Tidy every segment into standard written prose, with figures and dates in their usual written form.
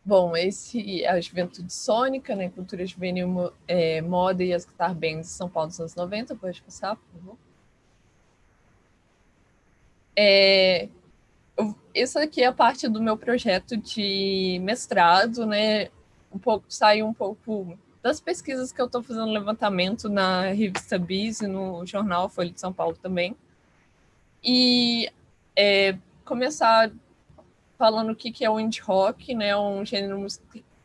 Bom, esse é a Juventude Sônica, né? Cultura juvenil, moda e as guitar bands de São Paulo dos anos 90. Pode passar, por favor. Isso aqui é parte do meu projeto de mestrado, né? Saiu um pouco das pesquisas que eu estou fazendo levantamento na revista Bis e no jornal Folha de São Paulo também. E começar falando o que é o indie rock, né? Um gênero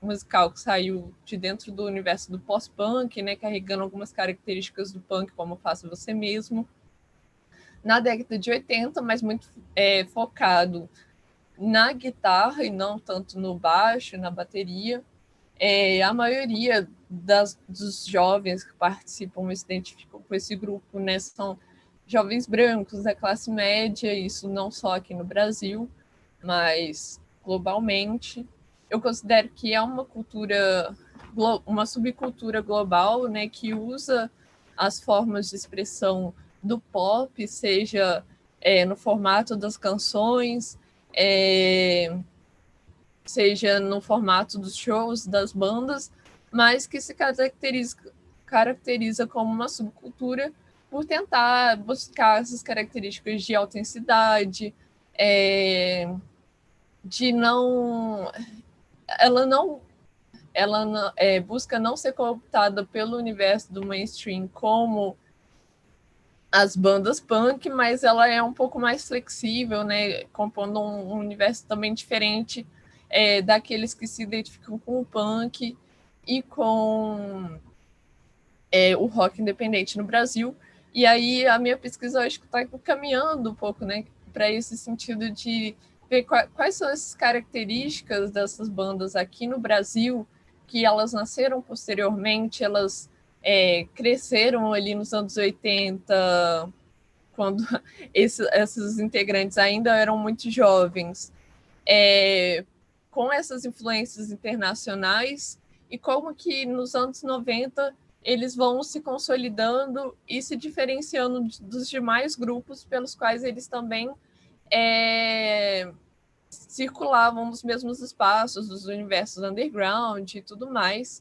musical que saiu de dentro do universo do pós-punk, né? Carregando algumas características do punk, como Faça Você Mesmo, na década de 80, mas muito focado na guitarra e não tanto no baixo, na bateria. A maioria dos jovens que participam e se identificam com esse grupo, né? São jovens brancos da classe média, isso não só aqui no Brasil, mas globalmente. Eu considero que é uma cultura, uma subcultura global, né, que usa as formas de expressão do pop, seja no formato das canções, seja no formato dos shows, das bandas, mas que se caracteriza como uma subcultura por tentar buscar essas características de autenticidade, de não... Ela busca não ser cooptada pelo universo do mainstream como as bandas punk, mas ela é um pouco mais flexível, né, compondo um universo também diferente daqueles que se identificam com o punk e com o rock independente no Brasil. E aí a minha pesquisa acho que está caminhando um pouco, né, para esse sentido de ver quais são essas características dessas bandas aqui no Brasil, que elas nasceram posteriormente, elas cresceram ali nos anos 80, quando esses integrantes ainda eram muito jovens, com essas influências internacionais, e como que nos anos 90 eles vão se consolidando e se diferenciando dos demais grupos pelos quais eles também circulavam nos mesmos espaços, dos universos underground e tudo mais.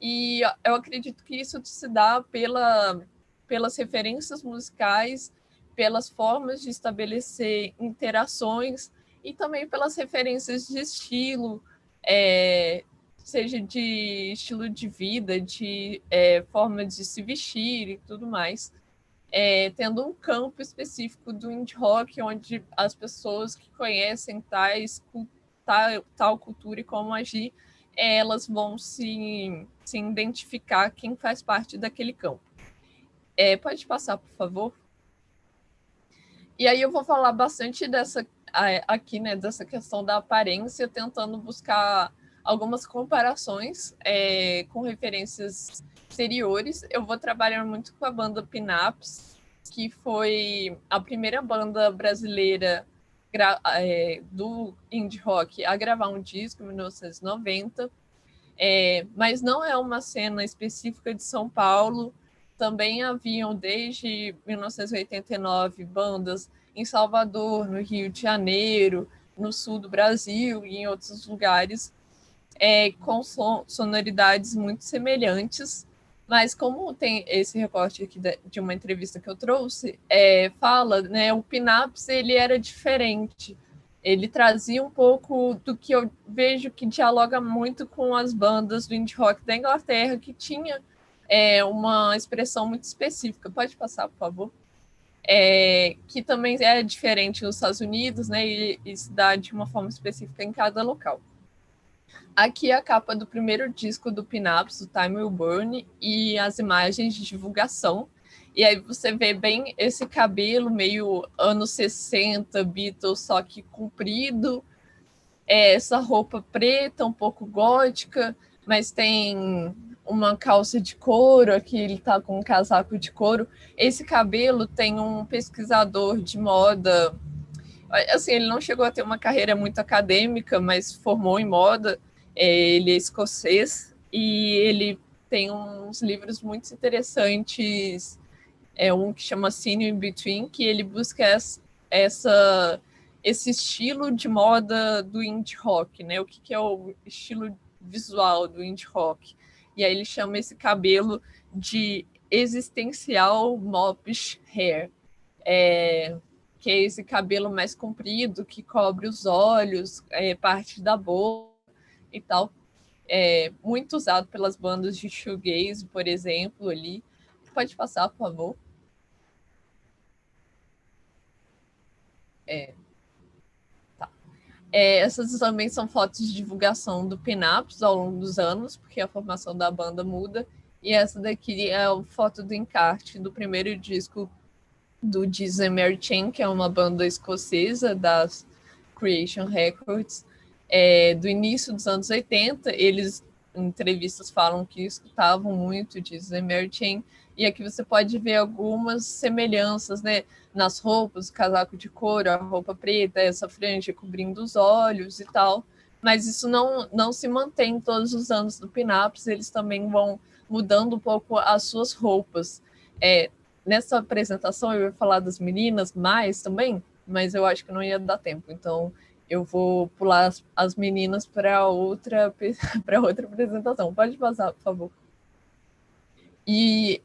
E eu acredito que isso se dá pelas referências musicais, pelas formas de estabelecer interações e também pelas referências de estilo, seja de estilo de vida, de forma de se vestir e tudo mais, tendo um campo específico do indie rock, onde as pessoas que conhecem tal cultura e como agir, elas vão se identificar quem faz parte daquele campo. Pode passar, por favor? E aí eu vou falar bastante aqui, né, dessa questão da aparência, tentando buscar algumas comparações com referências exteriores. Eu vou trabalhar muito com a banda Pinaps, que foi a primeira banda brasileira do indie rock a gravar um disco em 1990, mas não é uma cena específica de São Paulo. Também haviam, desde 1989, bandas em Salvador, no Rio de Janeiro, no sul do Brasil e em outros lugares, com sonoridades muito semelhantes. Mas como tem esse recorte aqui de uma entrevista que eu trouxe, fala, né, o Pinaps ele era diferente. Ele trazia um pouco do que eu vejo que dialoga muito com as bandas do indie rock da Inglaterra, que tinha uma expressão muito específica. Pode passar, por favor? Que também é diferente nos Estados Unidos, né, e se dá de uma forma específica em cada local. Aqui é a capa do primeiro disco do Pinaps, do Time Will Burn, e as imagens de divulgação. E aí você vê bem esse cabelo meio anos 60, Beatles, só que comprido, essa roupa preta, um pouco gótica, mas tem uma calça de couro, aqui ele tá com um casaco de couro. Esse cabelo tem um pesquisador de moda, assim, ele não chegou a ter uma carreira muito acadêmica, mas formou em moda. Ele é escocês e ele tem uns livros muito interessantes. Um que chama Cine in Between, que ele busca esse estilo de moda do indie rock, né? O que é o estilo visual do indie rock. E aí ele chama esse cabelo de existencial moppish hair, que é esse cabelo mais comprido, que cobre os olhos, parte da boca e tal. Muito usado pelas bandas de shoegaze, por exemplo, ali. Pode passar, por favor. Tá. Essas também são fotos de divulgação do Pin-Ups ao longo dos anos, porque a formação da banda muda. E essa daqui é a foto do encarte do primeiro disco do Disney Mary Chain, que é uma banda escocesa das Creation Records, do início dos anos 80. Eles, em entrevistas, falam que escutavam muito Disney Mary Chain, e aqui você pode ver algumas semelhanças, né, nas roupas, o casaco de couro, a roupa preta, essa franja cobrindo os olhos e tal, mas isso não se mantém todos os anos do Pin-Ups. Eles também vão mudando um pouco as suas roupas. Nessa apresentação eu ia falar das meninas mais também, mas eu acho que não ia dar tempo, então eu vou pular as meninas para outra apresentação. Pode passar, por favor. E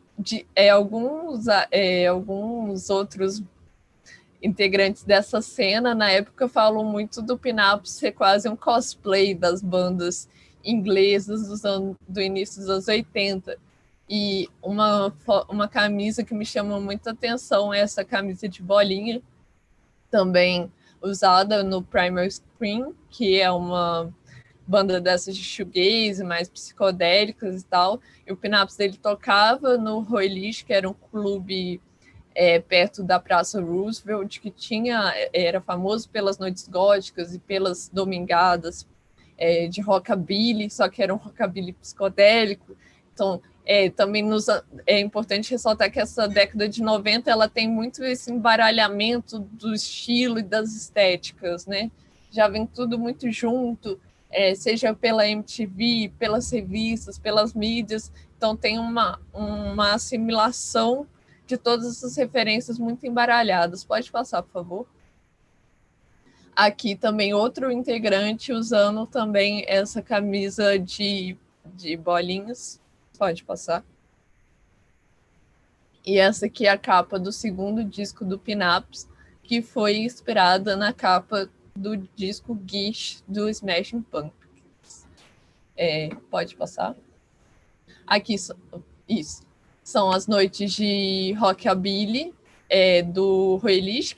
alguns outros integrantes dessa cena, na época, falam muito do Pin-Up ser quase um cosplay das bandas inglesas do início dos anos 80. E uma camisa que me chama muita atenção é essa camisa de bolinha, também usada no Primal Scream, que é uma banda dessas de shoegaze, mais psicodélicas e tal. E o Pin-Ups dele tocava no Royalish, que era um clube perto da Praça Roosevelt, que era famoso pelas noites góticas e pelas domingadas de rockabilly, só que era um rockabilly psicodélico. Então, também é importante ressaltar que essa década de 90 ela tem muito esse embaralhamento do estilo e das estéticas, né? Já vem tudo muito junto, seja pela MTV, pelas revistas, pelas mídias. Então tem uma assimilação de todas essas referências muito embaralhadas. Pode passar, por favor. Aqui também outro integrante usando também essa camisa de bolinhas. Pode passar. E essa aqui é a capa do segundo disco do Pin-Ups, que foi inspirada na capa do disco Gish do Smashing Pumpkins. Pode passar. Aqui, isso. São as noites de rockabilly do Royalish,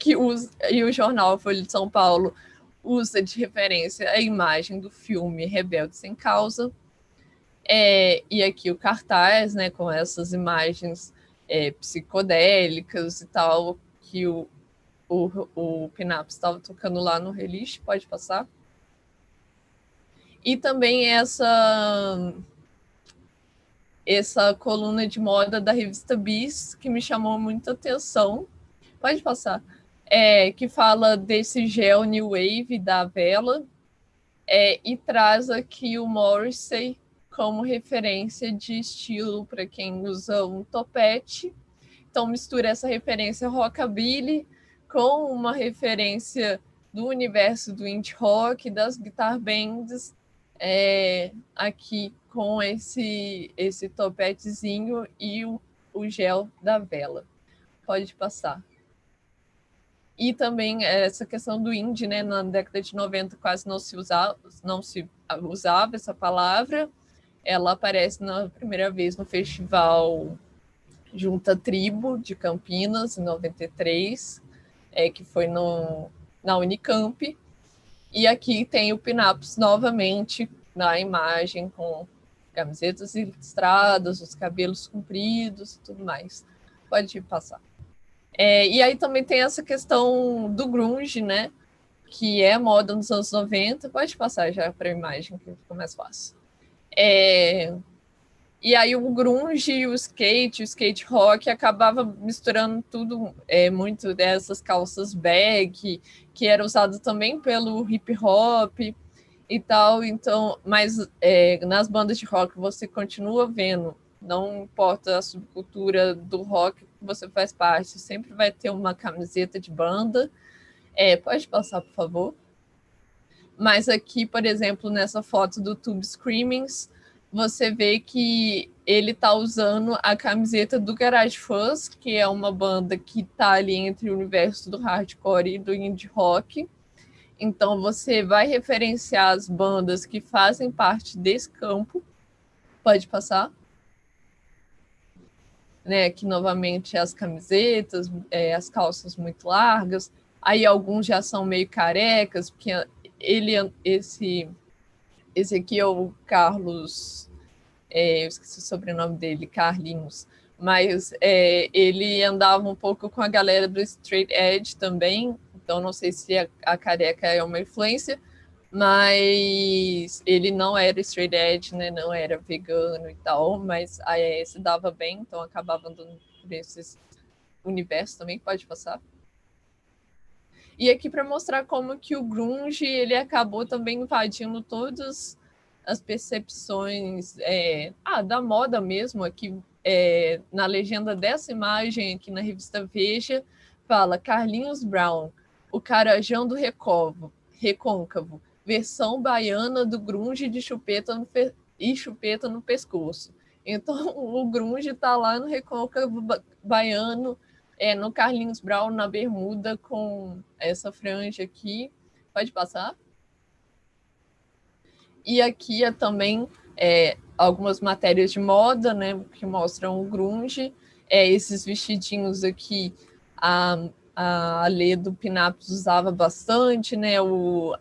e o jornal Folha de São Paulo usa de referência a imagem do filme Rebelde Sem Causa. E aqui o cartaz, né, com essas imagens psicodélicas e tal, que o Pin-Ups estava tocando lá no Royalish. Pode passar. E também essa coluna de moda da revista Bis, que me chamou muita atenção. Pode passar. Que fala desse gel New Wave da Vela, e traz aqui o Morrissey como referência de estilo para quem usa um topete. Então mistura essa referência rockabilly com uma referência do universo do indie rock, das guitar bands, aqui com esse topetezinho e o gel da Vela. Pode passar. E também essa questão do indie, né? Na década de 90 quase não se usava essa palavra. Ela aparece na primeira vez no festival Junta Tribo de Campinas, em 93, que foi na Unicamp. E aqui tem o Pin-Ups novamente na imagem, com camisetas listradas, os cabelos compridos e tudo mais. Pode passar. E aí também tem essa questão do grunge, né? Que é moda nos anos 90. Pode passar já para a imagem, que fica mais fácil. E aí o grunge, o skate rock acabava misturando tudo, muito dessas calças bag, que era usado também pelo hip hop e tal. Então, mas nas bandas de rock você continua vendo, não importa a subcultura do rock que você faz parte, sempre vai ter uma camiseta de banda. Pode passar, por favor. Mas aqui, por exemplo, nessa foto do Tube Screamings, você vê que ele está usando a camiseta do Garage Fuzz, que é uma banda que está ali entre o universo do hardcore e do indie rock. Então você vai referenciar as bandas que fazem parte desse campo. Pode passar. Né, aqui novamente as camisetas, as calças muito largas. Aí alguns já são meio carecas, porque esse aqui é o Carlos, eu esqueci o sobrenome dele, Carlinhos, mas ele andava um pouco com a galera do Straight Edge também, então não sei se a careca é uma influência, mas ele não era straight edge, né? Não era vegano e tal, mas a se dava bem, então acabava andando por esses universos também. Pode passar. E aqui para mostrar como que o grunge ele acabou também invadindo todas as percepções da moda mesmo. Aqui na legenda dessa imagem aqui na revista Veja fala Carlinhos Brown, o carajão do recôncavo, versão baiana do grunge de chupeta no pescoço. Então o grunge está lá no recôncavo baiano, no Carlinhos Brown, na bermuda, com essa franja aqui. Pode passar? E aqui também algumas matérias de moda, né, que mostram o grunge. Esses vestidinhos aqui, a Lê do Pinaps usava bastante, né,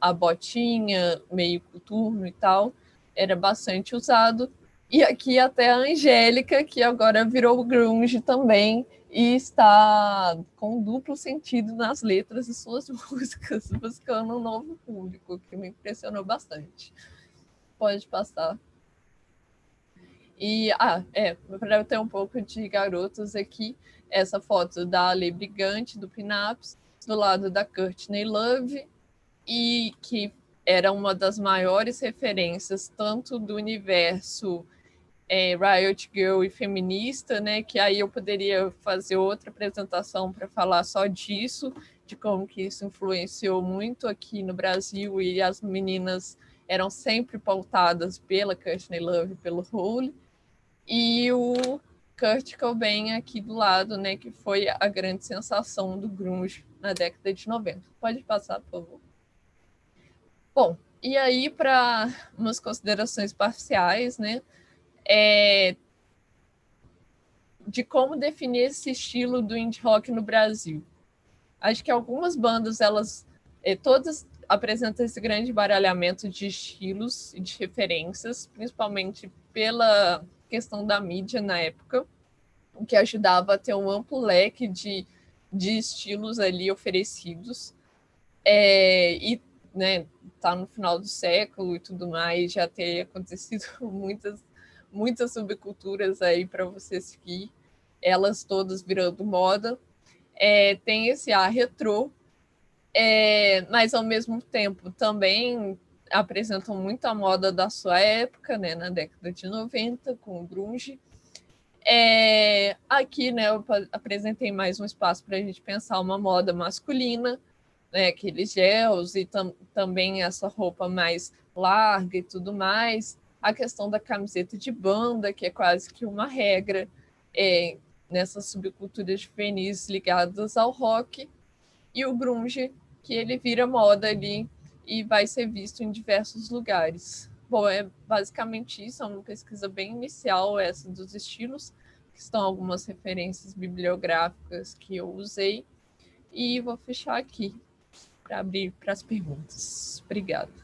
a botinha, meio coturno e tal, era bastante usado. E aqui até a Angélica, que agora virou grunge também, e está com duplo sentido nas letras de suas músicas, buscando um novo público, que me impressionou bastante. Pode passar. E, para eu ter um pouco de garotos aqui, essa foto da Ale Brigante, do Pinaps, do lado da Courtney Love, e que era uma das maiores referências, tanto do universo Riot Girl e feminista, né? Que aí eu poderia fazer outra apresentação para falar só disso, de como que isso influenciou muito aqui no Brasil, e as meninas eram sempre pautadas pela Courtney Love, pelo Hole, e o Kurt Cobain aqui do lado, né? Que foi a grande sensação do grunge na década de 90. Pode passar, por favor. Bom, e aí para umas considerações parciais, né? De como definir esse estilo do indie rock no Brasil. Acho que algumas bandas, elas todas apresentam esse grande baralhamento de estilos e de referências, principalmente pela questão da mídia na época, o que ajudava a ter um amplo leque de estilos ali oferecidos. E né, tá no final do século e tudo mais, já tem acontecido muitas subculturas aí para você seguir, elas todas virando moda. Tem esse ar retrô, mas ao mesmo tempo também apresentam muito a moda da sua época, né, na década de 90, com o grunge. Aqui, né, eu apresentei mais um espaço para a gente pensar uma moda masculina, né, aqueles gels e também essa roupa mais larga e tudo mais. A questão da camiseta de banda, que é quase que uma regra nessas subculturas juvenis ligadas ao rock. E o grunge, que ele vira moda ali e vai ser visto em diversos lugares. Bom, é basicamente isso, é uma pesquisa bem inicial essa dos estilos, que estão algumas referências bibliográficas que eu usei, e vou fechar aqui para abrir para as perguntas. Obrigada.